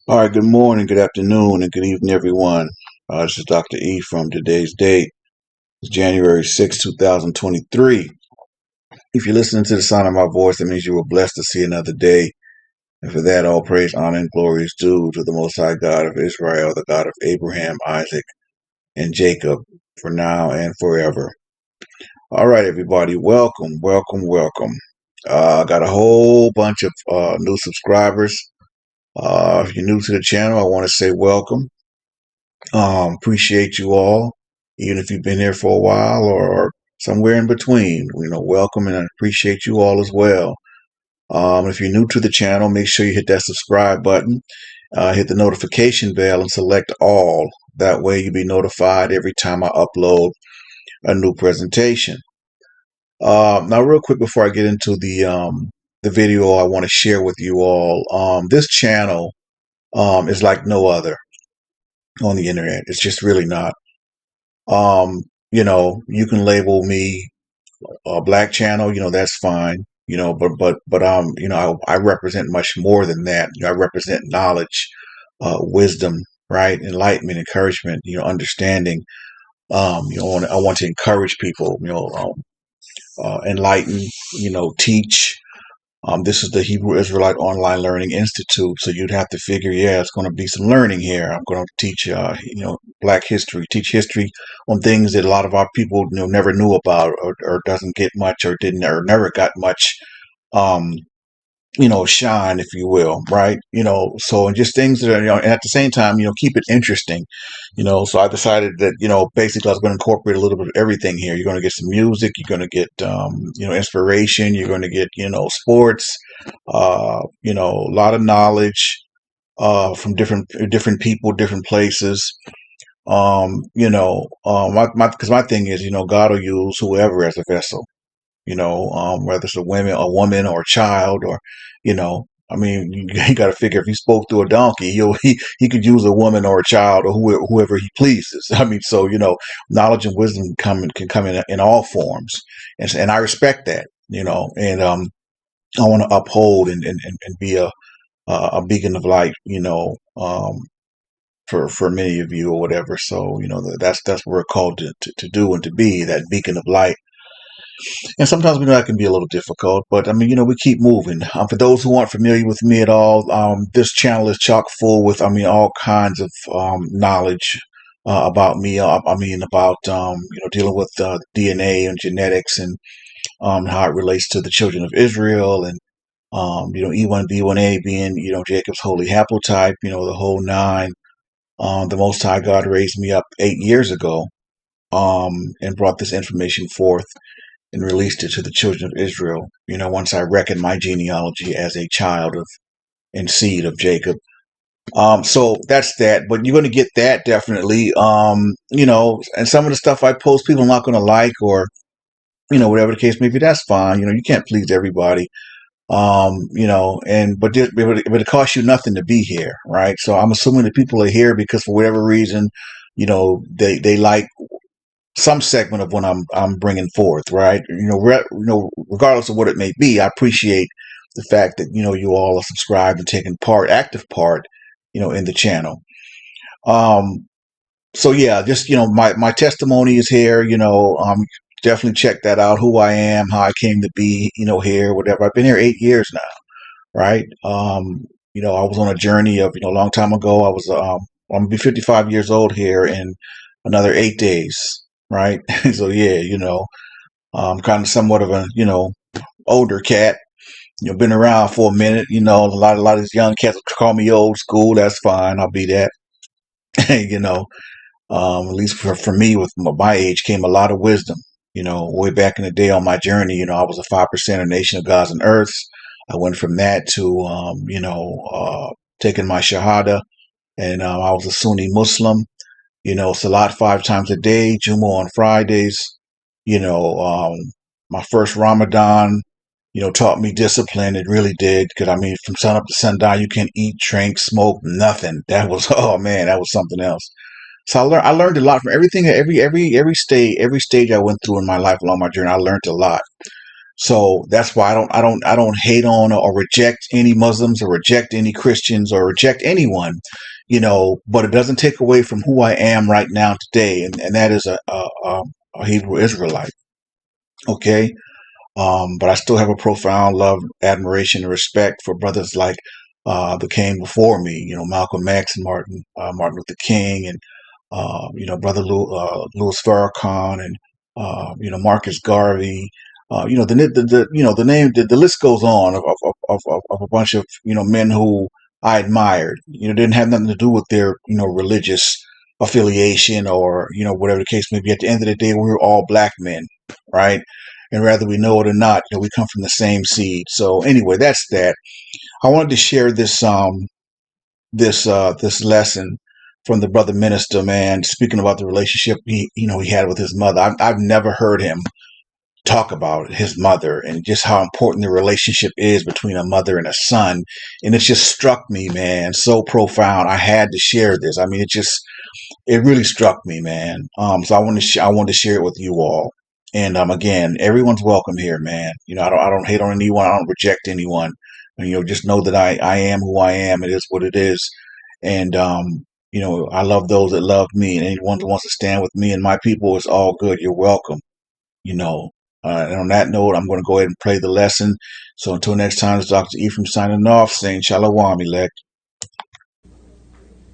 All right, good morning, good afternoon, and good evening, everyone. This is Dr. E from today's date. It's January 6, 2023. If you're listening to the sound of my voice, that means you were blessed to see another day. And for that, all praise, honor, and glory is due to the Most High God of Israel, the God of Abraham, Isaac, and Jacob, for now and forever. All right, everybody, welcome, welcome, welcome. I got a whole bunch of new subscribers. If you're new to the channel, I want to say welcome. Appreciate you all, even if you've been here for a while or somewhere in between. Welcome, and I appreciate you all as well. If you're new to the channel, make sure you hit that subscribe button, hit the notification bell, and select all. That way, you'll be notified every time I upload a new presentation. Now, real quick before I get into the video I want to share with you all, this channel is like no other on the internet. It's just really not. You can label me a black channel, that's fine, I represent much more than that. I represent knowledge, wisdom, right? Enlightenment, encouragement, understanding. I want to encourage people, enlighten, teach. This is the Hebrew Israelite Online Learning Institute, so you'd have to figure, yeah, it's going to be some learning here. I'm going to teach, Black history, teach history on things that a lot of our people, never knew about, or doesn't get much, or didn't, or never got much, um, shine, if you will, right? So, and just things that are, and at the same time, keep it interesting, so I decided that, basically I was going to incorporate a little bit of everything here. You're going to get some music, you're going to get, inspiration, you're going to get, sports, a lot of knowledge, from different people, different places. Because my thing is, God will use whoever as a vessel, whether it's a woman or a child, or, I mean, you got to figure if he spoke through a donkey, he could use a woman or a child, or whoever he pleases. I mean, so, knowledge and wisdom can come in all forms. And I respect that, and, I want to uphold and be a beacon of light, for many of you or whatever. So, that's what we're called to do, and to be that beacon of light. And sometimes we know that can be a little difficult, but I mean, we keep moving. For those who aren't familiar with me at all, this channel is chock full with, all kinds of knowledge about me. About dealing with DNA and genetics, and how it relates to the children of Israel, and E1B1A being Jacob's holy haplotype, the whole nine. The Most High God raised me up 8 years ago, and brought this information forth and released it to the children of Israel. Once I reckoned my genealogy as a child of and seed of Jacob. So that's that. But you're going to get that definitely. And some of the stuff I post, people are not going to like, or whatever the case may be. That's fine. You can't please everybody. But it costs you nothing to be here, right? So I'm assuming that people are here because for whatever reason, they like some segment of what I'm bringing forth, right? Regardless of what it may be, I appreciate the fact that you all are subscribed and taking active part, in the channel. Um, so yeah, just my testimony is here. Definitely check that out. Who I am, how I came to be, here, whatever. I've been here 8 years now, right? I was on a journey of a long time ago. I'm gonna be 55 years old here in another 8 days, right? So yeah, I'm kind of somewhat of a older cat. Been around for a minute. A lot of these young cats call me old school. That's fine. I'll be that. you know, at least for me, with my age came a lot of wisdom. Way back in the day on my journey, I was a 5%er nation of gods and earths. I went from that to, taking my Shahada, and I was a Sunni Muslim. Salat 5 times a day, Juma on Fridays. You know, um, my first Ramadan, taught me discipline. It really did. Because I mean, from sun up to sundown, you can't eat, drink, smoke, nothing. That was, oh man, that was something else. So I learned a lot from everything. Every stage I went through in my life along my journey, I learned a lot. So that's why I don't hate on or reject any Muslims or reject any Christians or reject anyone, but it doesn't take away from who I am right now today, and that is a Hebrew Israelite. Okay. But I still have a profound love, admiration, and respect for brothers like that came before me. Malcolm X and Martin Luther King, and Brother Louis Farrakhan, and Marcus Garvey. The name, the list goes on of a bunch of men who I admired. Didn't have nothing to do with their religious affiliation or whatever the case may be. At the end of the day, we were all black men, right? And whether we know it or not, we come from the same seed. So anyway, that's that. I wanted to share this lesson from the brother minister, man, speaking about the relationship he had with his mother. I've never heard him talk about his mother and just how important the relationship is between a mother and a son. And it just struck me, man, so profound. I had to share this. I mean, it really struck me, man. So I wanted to share it with you all. And again, everyone's welcome here, man. I don't hate on anyone. I don't reject anyone. And, just know that I am who I am. It is what it is. And I love those that love me, and anyone that wants to stand with me and my people is all good. You're welcome. And on that note, I'm going to go ahead and play the lesson. So until next time, it's Dr. Ephraim signing off, saying Shalom, elect.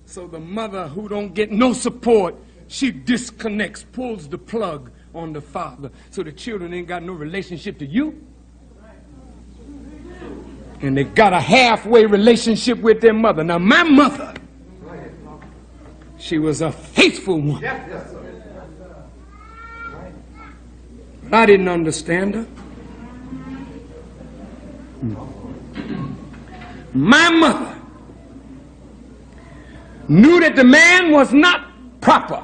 So the mother who don't get no support, she disconnects, pulls the plug on the father. So the children ain't got no relationship to you. And they got a halfway relationship with their mother. Now my mother, she was a faithful woman. But I didn't understand her. My mother knew that the man was not proper.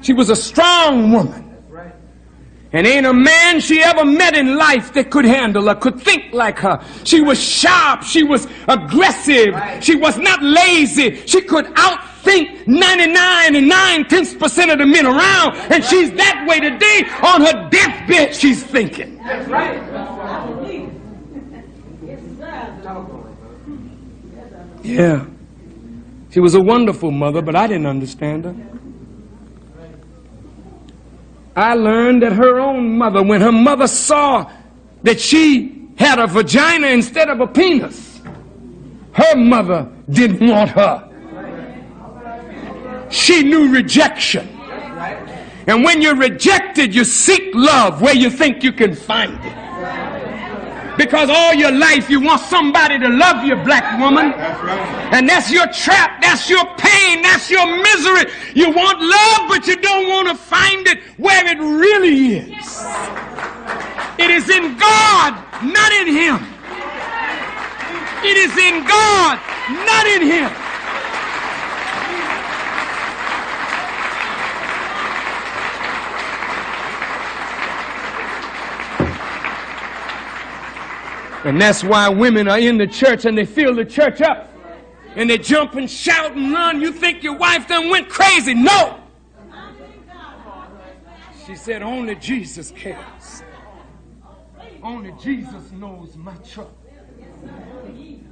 She was a strong woman. And ain't a man she ever met in life that could handle her, could think like her. She was sharp. She was aggressive. She was not lazy. She could outthink 99 and 9/10% of the men around. And she's that way today. On her deathbed, she's thinking. That's right. Yeah. She was a wonderful mother, but I didn't understand her. I learned that her own mother, when her mother saw that she had a vagina instead of a penis, her mother didn't want her. She knew rejection. And when you're rejected, you seek love where you think you can find it. Because all your life you want somebody to love you, black woman. And that's your trap, that's your pain, that's your misery. You want love, but you don't want to find it where it really is. It is in God, not in him. It is in God, not in him. And that's why women are in the church and they fill the church up. And they jump and shout and run. You think your wife done went crazy. No. She said, only Jesus cares. Only Jesus knows my trouble.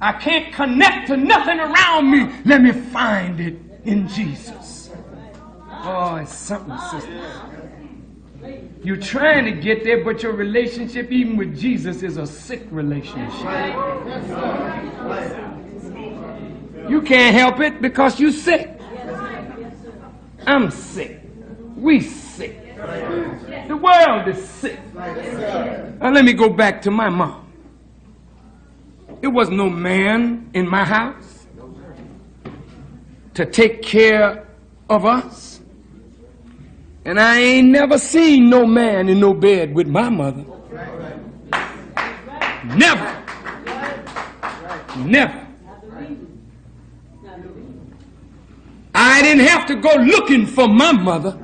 I can't connect to nothing around me. Let me find it in Jesus. Oh, it's something, sister. You're trying to get there, but your relationship, even with Jesus, is a sick relationship. You can't help it because you're sick. I'm sick. We sick. The world is sick. Now let me go back to my mom. There was no man in my house to take care of us. And I ain't never seen no man in no bed with my mother. Never. Never. I didn't have to go looking for my mother.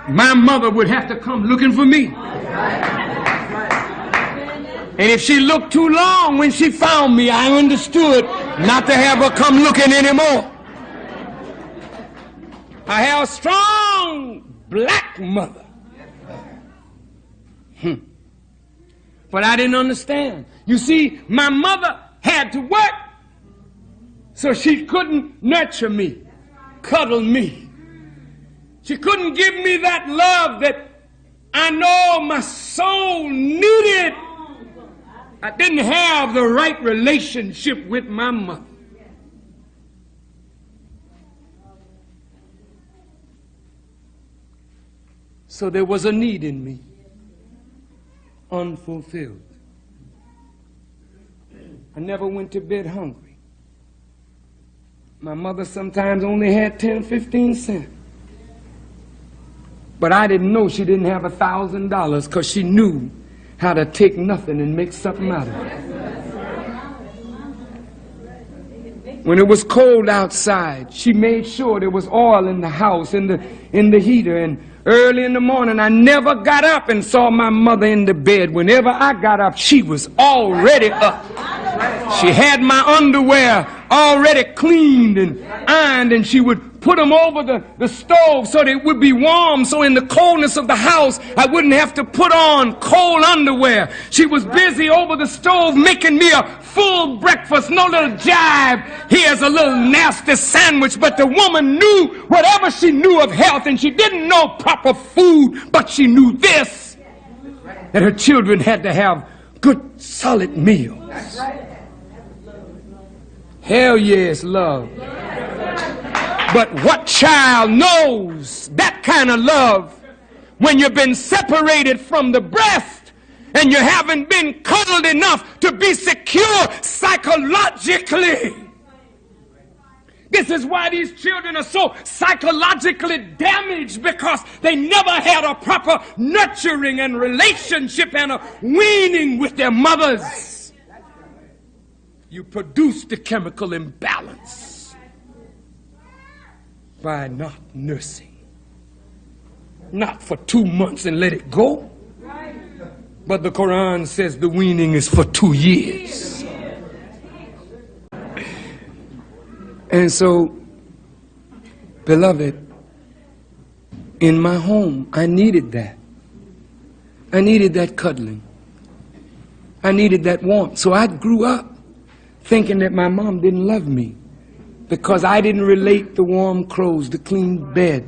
My mother would have to come looking for me. And if she looked too long when she found me, I understood not to have her come looking anymore. I have a strong black mother. But I didn't understand. You see, my mother had to work, so she couldn't nurture me, cuddle me. She couldn't give me that love that I know my soul needed. I didn't have the right relationship with my mother. So there was a need in me, unfulfilled. I never went to bed hungry. My mother sometimes only had 10, 15 cents. But I didn't know she didn't have $1,000 because she knew how to take nothing and make something out of it. When it was cold outside, she made sure there was oil in the house, in the heater. And early in the morning, I never got up and saw my mother in the bed. Whenever I got up, she was already up. She had my underwear already cleaned and ironed, and she would put them over the stove so that it would be warm, so in the coldness of the house I wouldn't have to put on cold underwear. She was busy over the stove making me a full breakfast, no little jive. Here's a little nasty sandwich. But the woman knew whatever she knew of health, and she didn't know proper food, but she knew this, that her children had to have good solid meals. Hell yes, love. But what child knows that kind of love when you've been separated from the breast and you haven't been cuddled enough to be secure psychologically? This is why these children are so psychologically damaged, because they never had a proper nurturing and relationship and a weaning with their mothers. You produce the chemical imbalance by not nursing. Not for 2 months and let it go. But the Quran says the weaning is for 2 years. And so, beloved, in my home, I needed that. I needed that cuddling. I needed that warmth. So I grew up thinking that my mom didn't love me, because I didn't relate the warm clothes, the clean bed,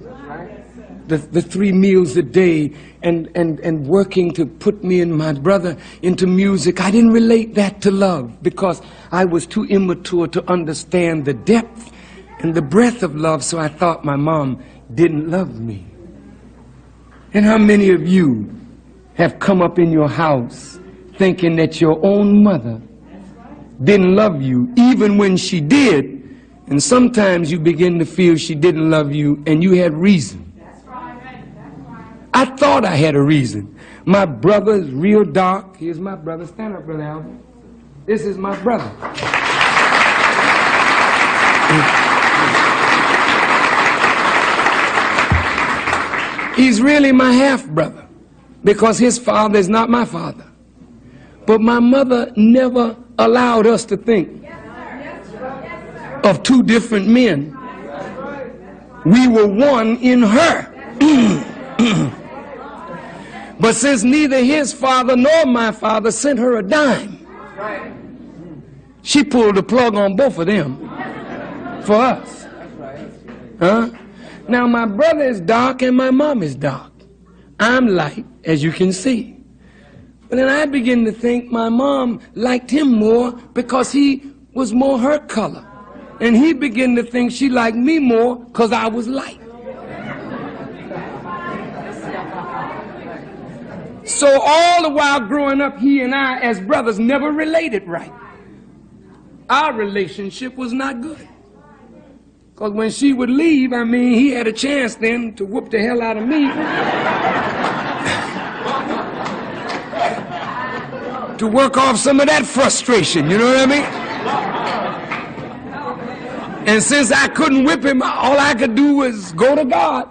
the 3 meals a day, and working to put me and my brother into music. I didn't relate that to love, because I was too immature to understand the depth and the breadth of love, so I thought my mom didn't love me. And how many of you have come up in your house thinking that your own mother didn't love you, even when she did? And sometimes you begin to feel she didn't love you, and you had reason. I thought I had a reason. My brother is real dark. Here's my brother. Stand up, Brother Albert. This is my brother. He's really my half-brother, because his father is not my father. But my mother never allowed us to think of 2 different men. We were one in her. But since neither his father nor my father sent her a dime, she pulled the plug on both of them for us. Huh? Now my brother is dark and my mom is dark. I'm light, as you can see. But then I begin to think my mom liked him more because he was more her color. And he began to think she liked me more because I was light. So all the while growing up, he and I as brothers never related right. Our relationship was not good. Because when she would leave, I mean, he had a chance then to whoop the hell out of me. To work off some of that frustration, you know what I mean? And since I couldn't whip him, all I could do was go to God.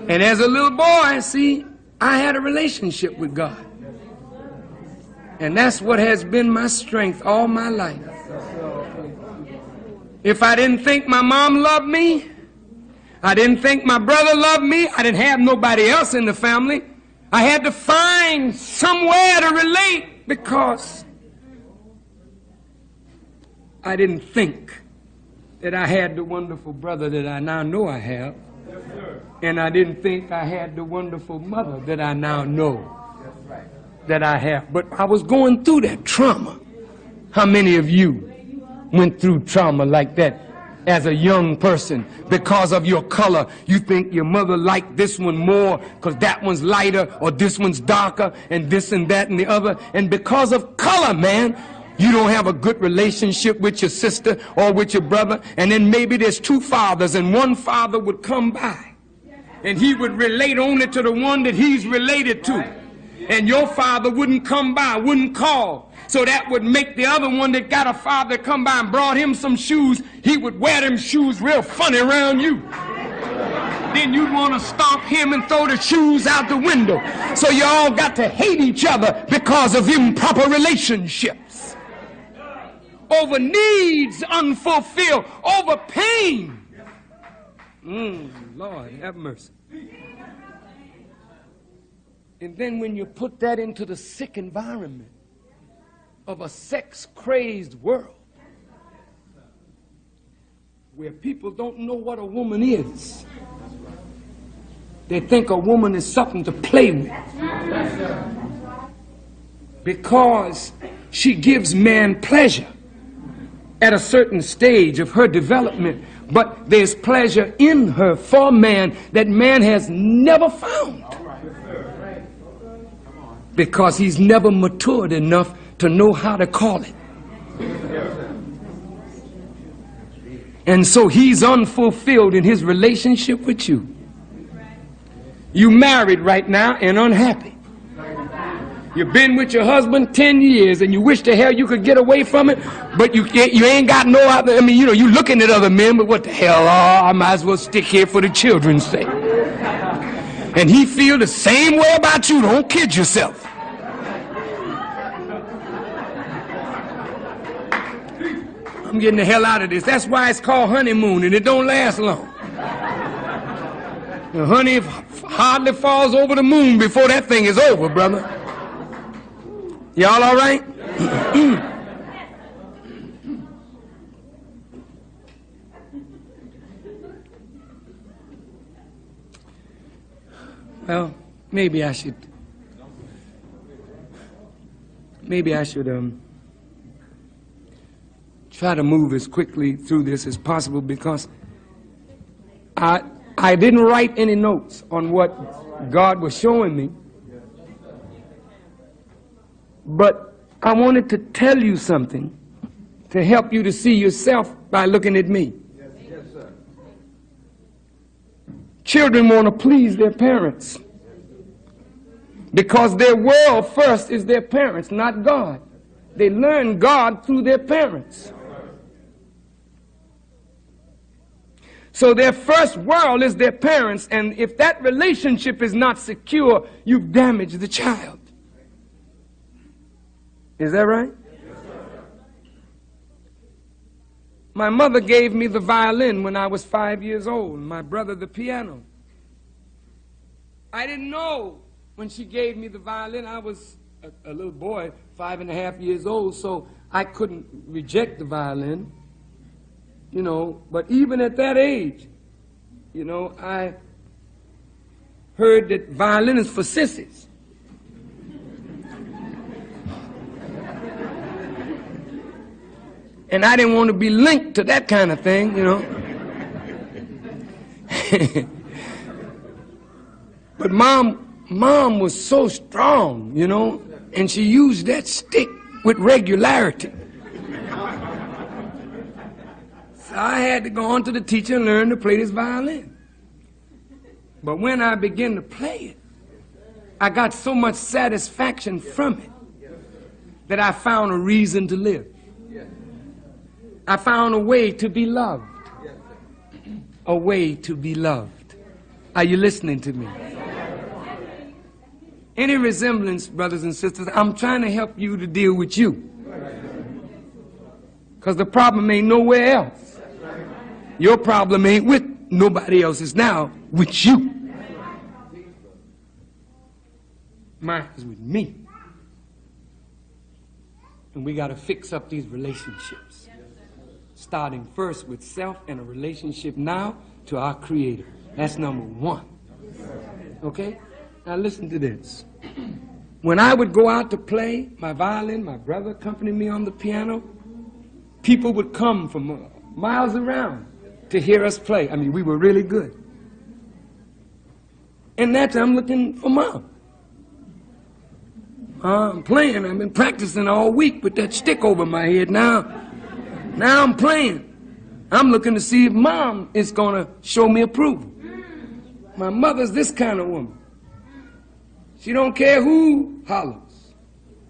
And as a little boy, see, I had a relationship with God. And that's what has been my strength all my life. If I didn't think my mom loved me, I didn't think my brother loved me, I didn't have nobody else in the family, I had to find somewhere to relate because I didn't think that I had the wonderful brother that I now know I have. And I didn't think I had the wonderful mother that I now know that I have. But I was going through that trauma. How many of you went through trauma like that as a young person? Because of your color, you think your mother liked this one more because that one's lighter, or this one's darker, and this and that and the other. And because of color, man, you don't have a good relationship with your sister or with your brother. And then maybe there's two fathers, and one father would come by and he would relate only to the one that he's related to. And your father wouldn't come by, wouldn't call. So that would make the other one that got a father come by and brought him some shoes, he would wear them shoes real funny around you. Then you'd want to stomp him and throw the shoes out the window. So you all got to hate each other because of improper relationships. Over needs unfulfilled, over pain. Lord, have mercy. And then when you put that into the sick environment of a sex-crazed world, where people don't know what a woman is, they think a woman is something to play with because she gives man pleasure at a certain stage of her development. But there's pleasure in her for man that man has never found, because he's never matured enough to know how to call it. And so he's unfulfilled in his relationship with you. You married right now and unhappy. You've been with your husband 10 years and you wish to hell you could get away from it, but you ain't got no other. I mean, you know, you looking at other men, but what the hell? Oh, I might as well stick here for the children's sake. And he feel the same way about you. Don't kid yourself. I'm getting the hell out of this. That's why it's called honeymoon, and it don't last long. The honey hardly falls over the moon before that thing is over, brother. Y'all all right? Well, maybe I should try to move as quickly through this as possible, because I didn't write any notes on what God was showing me. But I wanted to tell you something to help you to see yourself by looking at me. Yes, sir. Children want to please their parents because their world first is their parents, not God. They learn God through their parents. So their first world is their parents, and if that relationship is not secure, you've damaged the child. Is that right? Yes, sir. My mother gave me the violin when I was 5 years old, my brother the piano. I didn't know when she gave me the violin. I was a little boy, 5.5 years old, so I couldn't reject the violin, you know. But even at that age, you know, I heard that violin is for sissies. And I didn't want to be linked to that kind of thing, you know. But mom was so strong, you know, and she used that stick with regularity. So I had to go on to the teacher and learn to play this violin. But when I began to play it, I got so much satisfaction from it that I found a reason to live. I found a way to be loved. A way to be loved. Are you listening to me? Any resemblance, brothers and sisters, I'm trying to help you to deal with you. Because the problem ain't nowhere else. Your problem ain't with nobody else. It's now with you. Mine is with me. And we got to fix up these relationships. Starting first with self and a relationship now to our Creator. That's number one. Okay? Now listen to this. When I would go out to play my violin, my brother accompanied me on the piano, people would come from miles around to hear us play. I mean, we were really good. And that's I'm looking for Mom. I'm playing. I've been practicing all week with that stick over my head. Now I'm playing. I'm looking to see if Mom is going to show me approval. My mother's this kind of woman. She don't care who hollers.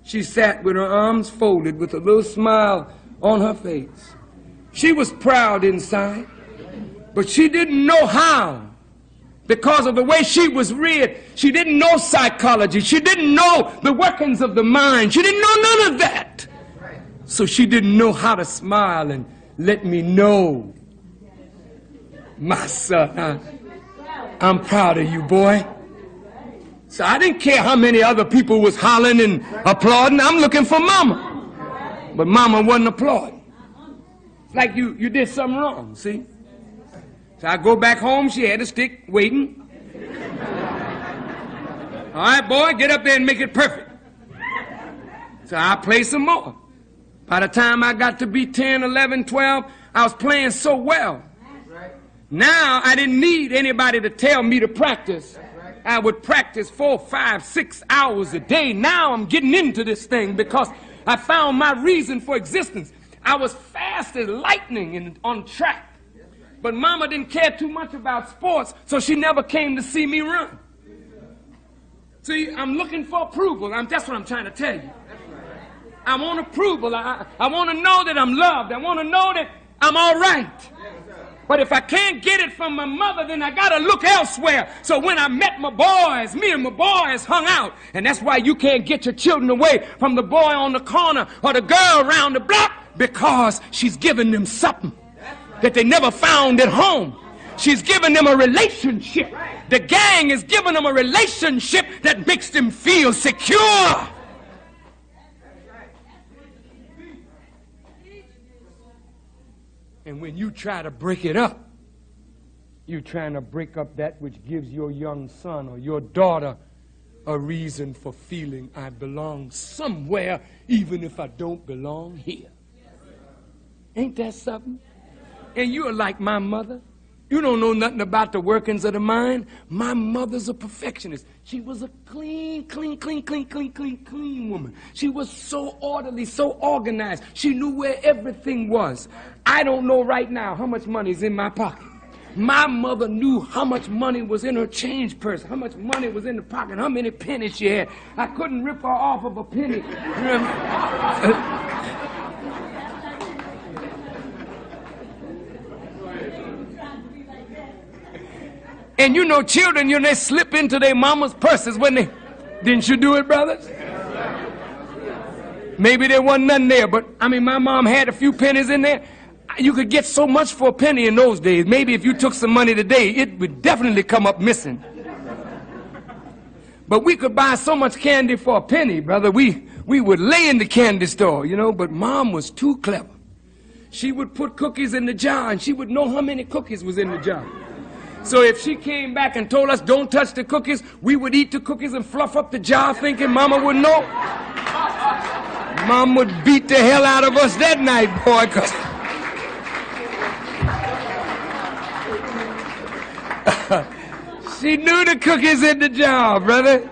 She sat with her arms folded with a little smile on her face. She was proud inside, but she didn't know how. Because of the way she was reared, she didn't know psychology. She didn't know the workings of the mind. She didn't know none of that. So she didn't know how to smile and let me know, my son, I'm proud of you, boy. So I didn't care how many other people was hollering and applauding. I'm looking for Mama. But Mama wasn't applauding. It's like you did something wrong, see? So I go back home, she had a stick waiting. All right, boy, get up there and make it perfect. So I play some more. By the time I got to be 10, 11, 12, I was playing so well. Now I didn't need anybody to tell me to practice. I would practice 4, 5, 6 hours a day. Now I'm getting into this thing because I found my reason for existence. I was fast as lightning and on track. But Mama didn't care too much about sports, so she never came to see me run. See, I'm looking for approval. That's what I'm trying to tell you. I want approval. I want to know that I'm loved. I want to know that I'm all right. But if I can't get it from my mother, then I got to look elsewhere. So when I met my boys, me and my boys hung out. And that's why you can't get your children away from the boy on the corner or the girl around the block, because she's giving them something that they never found at home. She's giving them a relationship. The gang is giving them a relationship that makes them feel secure. And when you try to break it up, you're trying to break up that which gives your young son or your daughter a reason for feeling I belong somewhere, even if I don't belong here. Ain't that something? And you're like my mother. You don't know nothing about the workings of the mind. My mother's a perfectionist. She was a clean woman. She was so orderly, so organized. She knew where everything was. I don't know right now how much money is in my pocket. My mother knew how much money was in her change purse, how much money was in the pocket, how many pennies she had. I couldn't rip her off of a penny. And you know, children, they slip into their mama's purses when they... Didn't you do it, brothers? Maybe there wasn't nothing there, but, I mean, my mom had a few pennies in there. You could get so much for a penny in those days. Maybe if you took some money today, it would definitely come up missing. But we could buy so much candy for a penny, brother. We would lay in the candy store, you know, but Mom was too clever. She would put cookies in the jar, and she would know how many cookies was in the jar. So if she came back and told us, don't touch the cookies, we would eat the cookies and fluff up the jar thinking Mama would know. Mom would beat the hell out of us that night, boy, 'cause she knew the cookies in the jar, brother.